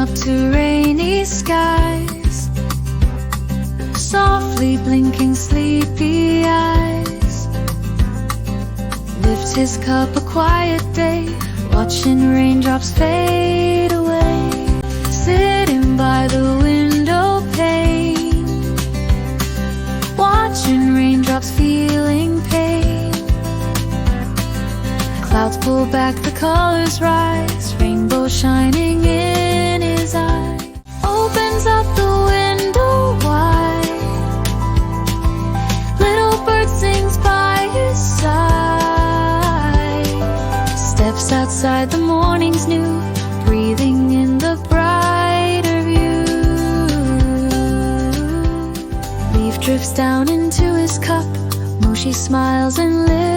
up to rainy skies, softly blinking sleepy eyes. Lifts his cup a quiet day, watching raindrops fade away. Sitting by the window pane, watching raindrops feeling pain. Clouds pull back, the colors rise, rainbow shining in his eye. Opens up the window wide, little bird sings by his side. Steps outside, the morning's new, breathing in the brighter view. Leaf drifts down into his cup, Mooshy smiles and lives